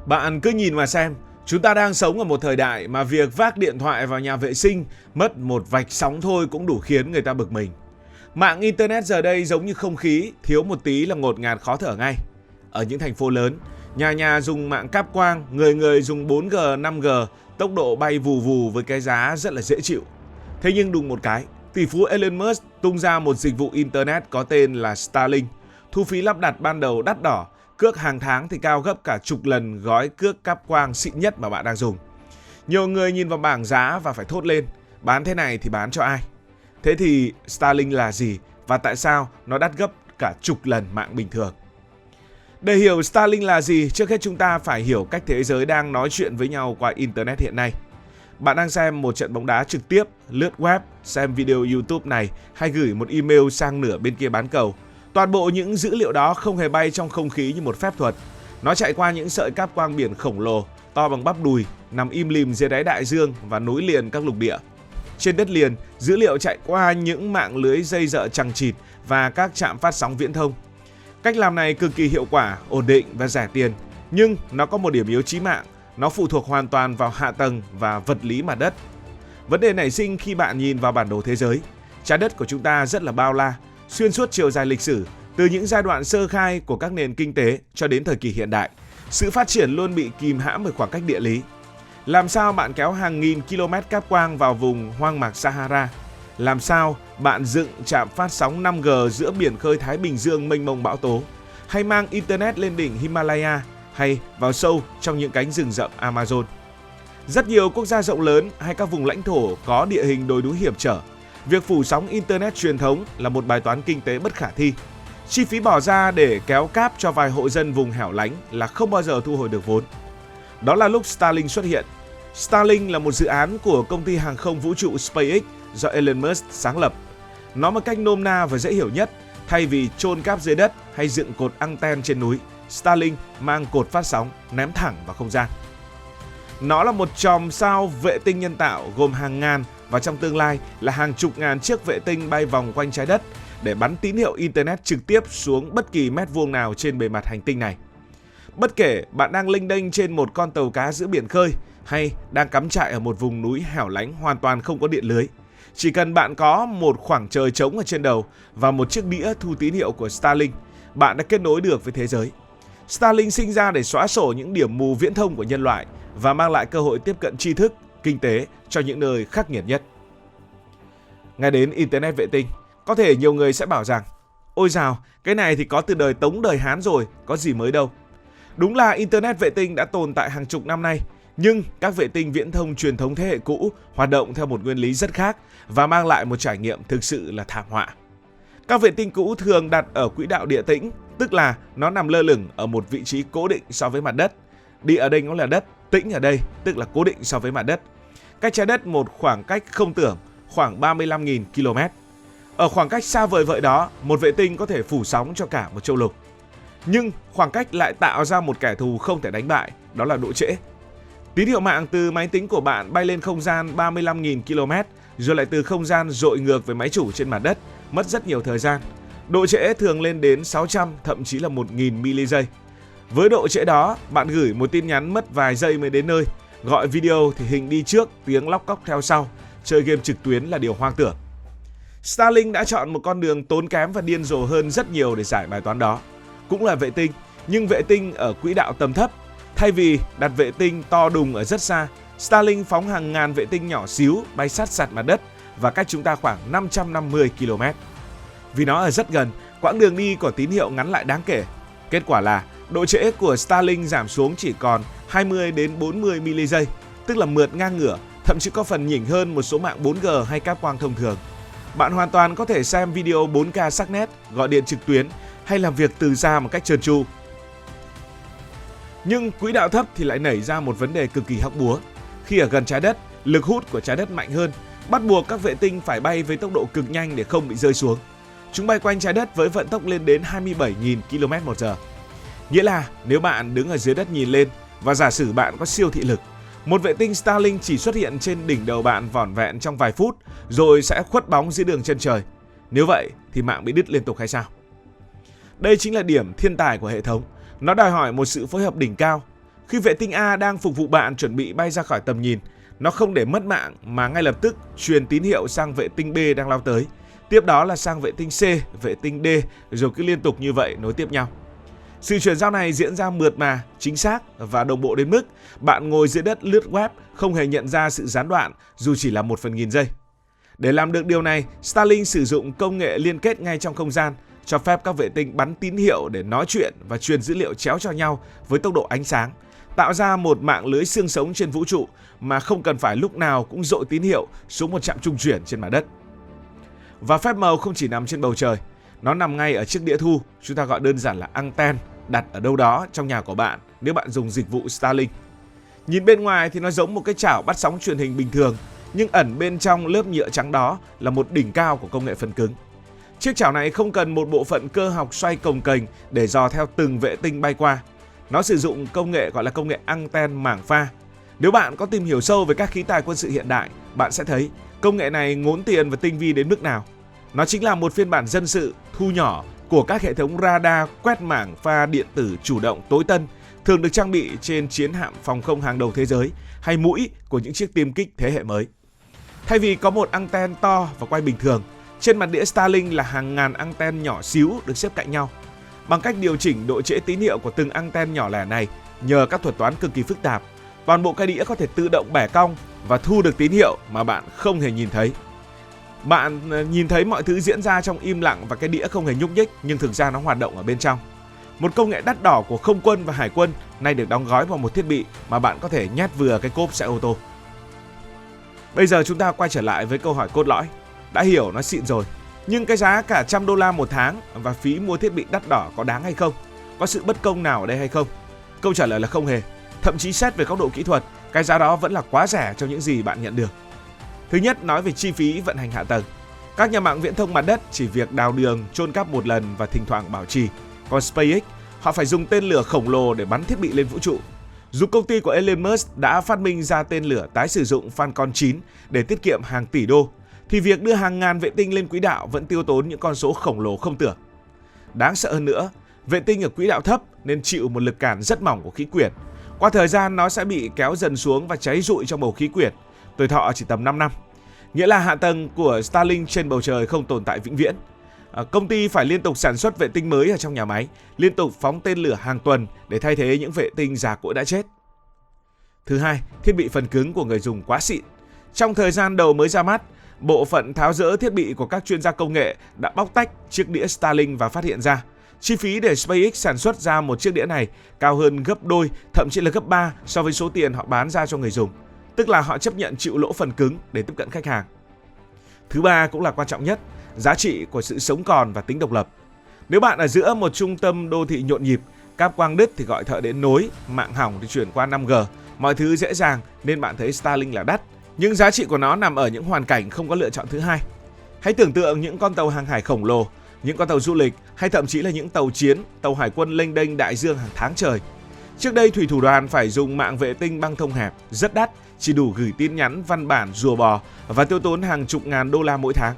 Bạn cứ nhìn mà xem, chúng ta đang sống ở một thời đại mà việc vác điện thoại vào nhà vệ sinh mất một vạch sóng thôi cũng đủ khiến người ta bực mình. Mạng Internet giờ đây giống như không khí, thiếu một tí là ngột ngạt khó thở ngay. Ở những thành phố lớn, nhà nhà dùng mạng cáp quang, người người dùng 4G, 5G, tốc độ bay vù vù với cái giá rất là dễ chịu. Thế nhưng đùng một cái, tỷ phú Elon Musk tung ra một dịch vụ Internet có tên là Starlink. Thu phí lắp đặt ban đầu đắt đỏ, cước hàng tháng thì cao gấp cả chục lần gói cước cáp quang xịn nhất mà bạn đang dùng. Nhiều người nhìn vào bảng giá và phải thốt lên, bán thế này thì bán cho ai? Thế thì Starlink là gì và tại sao nó đắt gấp cả chục lần mạng bình thường? Để hiểu Starlink là gì, trước hết chúng ta phải hiểu cách thế giới đang nói chuyện với nhau qua Internet hiện nay. Bạn đang xem một trận bóng đá trực tiếp, lướt web, xem video YouTube này hay gửi một email sang nửa bên kia bán cầu. Toàn bộ những dữ liệu đó không hề bay trong không khí như một phép thuật. Nó chạy qua những sợi cáp quang biển khổng lồ, to bằng bắp đùi, nằm im lìm dưới đáy đại dương và nối liền các lục địa. Trên đất liền, dữ liệu chạy qua những mạng lưới dây dợ chằng chịt và các trạm phát sóng viễn thông. Cách làm này cực kỳ hiệu quả, ổn định và rẻ tiền, nhưng nó có một điểm yếu chí mạng, nó phụ thuộc hoàn toàn vào hạ tầng và vật lý mặt đất. Vấn đề nảy sinh khi bạn nhìn vào bản đồ thế giới. Trái đất của chúng ta rất là bao la, xuyên suốt chiều dài lịch sử, từ những giai đoạn sơ khai của các nền kinh tế cho đến thời kỳ hiện đại. Sự phát triển luôn bị kìm hãm bởi khoảng cách địa lý. Làm sao bạn kéo hàng nghìn km cáp quang vào vùng hoang mạc Sahara? Làm sao bạn dựng trạm phát sóng 5G giữa biển khơi Thái Bình Dương mênh mông bão tố? Hay mang Internet lên đỉnh Himalaya? Hay vào sâu trong những cánh rừng rậm Amazon? Rất nhiều quốc gia rộng lớn hay các vùng lãnh thổ có địa hình đồi núi hiểm trở. Việc phủ sóng Internet truyền thống là một bài toán kinh tế bất khả thi. Chi phí bỏ ra để kéo cáp cho vài hộ dân vùng hẻo lánh là không bao giờ thu hồi được vốn. Đó là lúc Starlink xuất hiện. Starlink là một dự án của công ty hàng không vũ trụ SpaceX do Elon Musk sáng lập. Nói một cách nôm na và dễ hiểu nhất, thay vì chôn cáp dưới đất hay dựng cột anten trên núi, Starlink mang cột phát sóng ném thẳng vào không gian. Nó là một chòm sao vệ tinh nhân tạo gồm hàng ngàn và trong tương lai là hàng chục ngàn chiếc vệ tinh bay vòng quanh trái đất để bắn tín hiệu Internet trực tiếp xuống bất kỳ mét vuông nào trên bề mặt hành tinh này. Bất kể bạn đang lênh đênh trên một con tàu cá giữa biển khơi hay đang cắm trại ở một vùng núi hẻo lánh hoàn toàn không có điện lưới, chỉ cần bạn có một khoảng trời trống ở trên đầu và một chiếc đĩa thu tín hiệu của Starlink, bạn đã kết nối được với thế giới. Starlink sinh ra để xóa sổ những điểm mù viễn thông của nhân loại và mang lại cơ hội tiếp cận tri thức, kinh tế cho những nơi khắc nghiệt nhất. Ngay đến Internet vệ tinh, có thể nhiều người sẽ bảo rằng ôi dào, cái này thì có từ đời Tống đời Hán rồi, có gì mới đâu. Đúng là Internet vệ tinh đã tồn tại hàng chục năm nay, nhưng các vệ tinh viễn thông truyền thống thế hệ cũ hoạt động theo một nguyên lý rất khác và mang lại một trải nghiệm thực sự là thảm họa. Các vệ tinh cũ thường đặt ở quỹ đạo địa tĩnh, tức là nó nằm lơ lửng ở một vị trí cố định so với mặt đất. Địa ở đây nó là đất, tĩnh ở đây tức là cố định so với mặt đất. Cách trái đất một khoảng cách không tưởng, khoảng 35.000 km. Ở khoảng cách xa vời vợi đó, một vệ tinh có thể phủ sóng cho cả một châu lục. Nhưng khoảng cách lại tạo ra một kẻ thù không thể đánh bại, đó là độ trễ. Tín hiệu mạng từ máy tính của bạn bay lên không gian 35.000 km, rồi lại từ không gian dội ngược với máy chủ trên mặt đất, mất rất nhiều thời gian. Độ trễ thường lên đến 600, thậm chí là 1.000 ms. Với độ trễ đó, bạn gửi một tin nhắn mất vài giây mới đến nơi, gọi video thì hình đi trước, tiếng lóc cóc theo sau, chơi game trực tuyến là điều hoang tưởng. Starlink đã chọn một con đường tốn kém và điên rồ hơn rất nhiều để giải bài toán đó. Cũng là vệ tinh, nhưng vệ tinh ở quỹ đạo tầm thấp. Thay vì đặt vệ tinh to đùng ở rất xa, Starlink phóng hàng ngàn vệ tinh nhỏ xíu bay sát sạt mặt đất và cách chúng ta khoảng 550 km. Vì nó ở rất gần, quãng đường đi của tín hiệu ngắn lại đáng kể. Kết quả là độ trễ của Starlink giảm xuống chỉ còn 20 đến 40 ms, tức là mượt ngang ngửa, thậm chí có phần nhỉnh hơn một số mạng 4G hay cáp quang thông thường. Bạn hoàn toàn có thể xem video 4K sắc nét, gọi điện trực tuyến hay làm việc từ xa một cách trơn tru. Nhưng quỹ đạo thấp thì lại nảy ra một vấn đề cực kỳ hóc búa. Khi ở gần trái đất, lực hút của trái đất mạnh hơn, bắt buộc các vệ tinh phải bay với tốc độ cực nhanh để không bị rơi xuống. Chúng bay quanh trái đất với vận tốc lên đến 27.000 km/h. Nghĩa là nếu bạn đứng ở dưới đất nhìn lên và giả sử bạn có siêu thị lực, một vệ tinh Starlink chỉ xuất hiện trên đỉnh đầu bạn vỏn vẹn trong vài phút rồi sẽ khuất bóng dưới đường chân trời. Nếu vậy thì mạng bị đứt liên tục hay sao? Đây chính là điểm thiên tài của hệ thống. Nó đòi hỏi một sự phối hợp đỉnh cao. Khi vệ tinh A đang phục vụ bạn chuẩn bị bay ra khỏi tầm nhìn, nó không để mất mạng mà ngay lập tức truyền tín hiệu sang vệ tinh B đang lao tới. Tiếp đó là sang vệ tinh C, vệ tinh D, rồi cứ liên tục như vậy nối tiếp nhau. Sự chuyển giao này diễn ra mượt mà, chính xác và đồng bộ đến mức bạn ngồi dưới đất lướt web không hề nhận ra sự gián đoạn dù chỉ là 1/1000 giây. Để làm được điều này, Starlink sử dụng công nghệ liên kết ngay trong không gian, cho phép các vệ tinh bắn tín hiệu để nói chuyện và truyền dữ liệu chéo cho nhau với tốc độ ánh sáng, tạo ra một mạng lưới xương sống trên vũ trụ mà không cần phải lúc nào cũng dội tín hiệu xuống một trạm trung chuyển trên mặt đất. Và phép màu không chỉ nằm trên bầu trời, nó nằm ngay ở chiếc đĩa thu, chúng ta gọi đơn giản là anten, đặt ở đâu đó trong nhà của bạn nếu bạn dùng dịch vụ Starlink. Nhìn bên ngoài thì nó giống một cái chảo bắt sóng truyền hình bình thường, nhưng ẩn bên trong lớp nhựa trắng đó là một đỉnh cao của công nghệ phần cứng. Chiếc chảo này không cần một bộ phận cơ học xoay cồng kềnh để dò theo từng vệ tinh bay qua. Nó sử dụng công nghệ gọi là công nghệ anten mảng pha. Nếu bạn có tìm hiểu sâu về các khí tài quân sự hiện đại, bạn sẽ thấy công nghệ này ngốn tiền và tinh vi đến mức nào. Nó chính là một phiên bản dân sự thu nhỏ của các hệ thống radar quét mảng pha điện tử chủ động tối tân, thường được trang bị trên chiến hạm phòng không hàng đầu thế giới hay mũi của những chiếc tiêm kích thế hệ mới. Thay vì có một anten to và quay bình thường, trên mặt đĩa Starlink là hàng ngàn anten nhỏ xíu được xếp cạnh nhau. Bằng cách điều chỉnh độ trễ tín hiệu của từng anten nhỏ lẻ này nhờ các thuật toán cực kỳ phức tạp, toàn bộ cái đĩa có thể tự động bẻ cong và thu được tín hiệu mà bạn không hề nhìn thấy. Bạn nhìn thấy mọi thứ diễn ra trong im lặng và cái đĩa không hề nhúc nhích, nhưng thực ra nó hoạt động ở bên trong. Một công nghệ đắt đỏ của không quân và hải quân nay được đóng gói vào một thiết bị mà bạn có thể nhét vừa cái cốp xe ô tô. Bây giờ chúng ta quay trở lại với câu hỏi cốt lõi. Đã hiểu nó xịn rồi, nhưng cái giá cả $100 một tháng và phí mua thiết bị đắt đỏ có đáng hay không? Có sự bất công nào ở đây hay không? Câu trả lời là không hề. Thậm chí xét về góc độ kỹ thuật, cái giá đó vẫn là quá rẻ cho những gì bạn nhận được. Thứ nhất, nói về chi phí vận hành hạ tầng. Các nhà mạng viễn thông mặt đất chỉ việc đào đường, chôn cáp một lần và thỉnh thoảng bảo trì. Còn SpaceX, họ phải dùng tên lửa khổng lồ để bắn thiết bị lên vũ trụ. Dù công ty của Elon Musk đã phát minh ra tên lửa tái sử dụng Falcon 9 để tiết kiệm hàng tỷ đô, thì việc đưa hàng ngàn vệ tinh lên quỹ đạo vẫn tiêu tốn những con số khổng lồ không tưởng. Đáng sợ hơn nữa, vệ tinh ở quỹ đạo thấp nên chịu một lực cản rất mỏng của khí quyển. Qua thời gian nó sẽ bị kéo dần xuống và cháy rụi trong bầu khí quyển. Tuổi thọ chỉ tầm 5 năm. Nghĩa là hạ tầng của Starlink trên bầu trời không tồn tại vĩnh viễn. Công ty phải liên tục sản xuất vệ tinh mới ở trong nhà máy, liên tục phóng tên lửa hàng tuần để thay thế những vệ tinh già cỗi đã chết. Thứ hai, thiết bị phần cứng của người dùng quá xịn. Trong thời gian đầu mới ra mắt, bộ phận tháo dỡ thiết bị của các chuyên gia công nghệ đã bóc tách chiếc đĩa Starlink và phát hiện ra chi phí để SpaceX sản xuất ra một chiếc đĩa này cao hơn gấp đôi, thậm chí là gấp 3 so với số tiền họ bán ra cho người dùng. Tức là họ chấp nhận chịu lỗ phần cứng để tiếp cận khách hàng. Thứ ba cũng là quan trọng nhất, giá trị của sự sống còn và tính độc lập. Nếu bạn ở giữa một trung tâm đô thị nhộn nhịp, cáp quang đứt thì gọi thợ đến nối, mạng hỏng thì chuyển qua 5G, mọi thứ dễ dàng nên bạn thấy Starlink là đắt. Nhưng giá trị của nó nằm ở những hoàn cảnh không có lựa chọn thứ hai. Hãy tưởng tượng những con tàu hàng hải khổng lồ, những con tàu du lịch hay thậm chí là những tàu chiến, tàu hải quân lênh đênh đại dương hàng tháng trời. Trước đây thủy thủ đoàn phải dùng mạng vệ tinh băng thông hẹp, rất đắt, chỉ đủ gửi tin nhắn, văn bản, rùa bò và tiêu tốn hàng chục ngàn đô la mỗi tháng.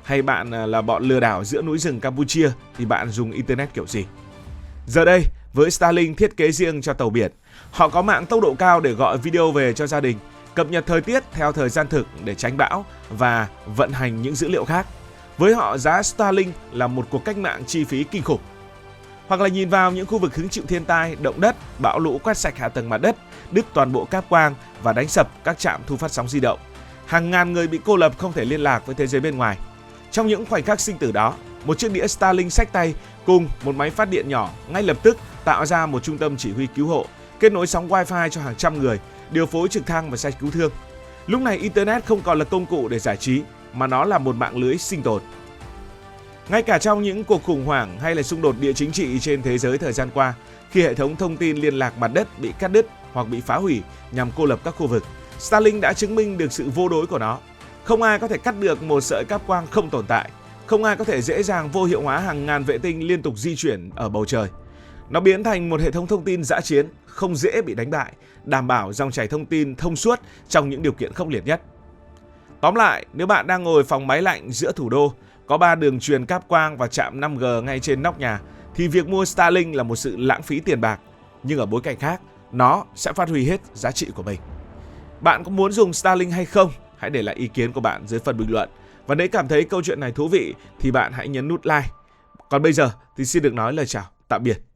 Hay bạn là bọn lừa đảo giữa núi rừng Campuchia thì bạn dùng Internet kiểu gì? Giờ đây, với Starlink thiết kế riêng cho tàu biển, họ có mạng tốc độ cao để gọi video về cho gia đình, cập nhật thời tiết theo thời gian thực để tránh bão và vận hành những dữ liệu khác. Với họ, giá Starlink là một cuộc cách mạng chi phí kinh khủng. Hoặc là nhìn vào những khu vực hứng chịu thiên tai, động đất, bão lũ quét sạch hạ tầng mặt đất, đứt toàn bộ cáp quang và đánh sập các trạm thu phát sóng di động. Hàng ngàn người bị cô lập không thể liên lạc với thế giới bên ngoài. Trong những khoảnh khắc sinh tử đó, một chiếc đĩa Starlink xách tay cùng một máy phát điện nhỏ ngay lập tức tạo ra một trung tâm chỉ huy cứu hộ, kết nối sóng Wi-Fi cho hàng trăm người, điều phối trực thăng và xe cứu thương. Lúc này Internet không còn là công cụ để giải trí, mà nó là một mạng lưới sinh tồn. Ngay cả trong những cuộc khủng hoảng hay là xung đột địa chính trị trên thế giới thời gian qua, khi hệ thống thông tin liên lạc mặt đất bị cắt đứt hoặc bị phá hủy nhằm cô lập các khu vực, Starlink đã chứng minh được sự vô đối của nó. Không ai có thể cắt được một sợi cáp quang không tồn tại. Không ai có thể dễ dàng vô hiệu hóa hàng ngàn vệ tinh liên tục di chuyển ở bầu trời. Nó biến thành một hệ thống thông tin dã chiến, không dễ bị đánh bại, đảm bảo dòng chảy thông tin thông suốt trong những điều kiện khốc liệt nhất. Tóm lại, nếu bạn đang ngồi phòng máy lạnh giữa thủ đô, có 3 đường truyền cáp quang và trạm 5G ngay trên nóc nhà, thì việc mua Starlink là một sự lãng phí tiền bạc. Nhưng ở bối cảnh khác, nó sẽ phát huy hết giá trị của mình. Bạn có muốn dùng Starlink hay không? Hãy để lại ý kiến của bạn dưới phần bình luận. Và nếu cảm thấy câu chuyện này thú vị thì bạn hãy nhấn nút like. Còn bây giờ thì xin được nói lời chào, tạm biệt.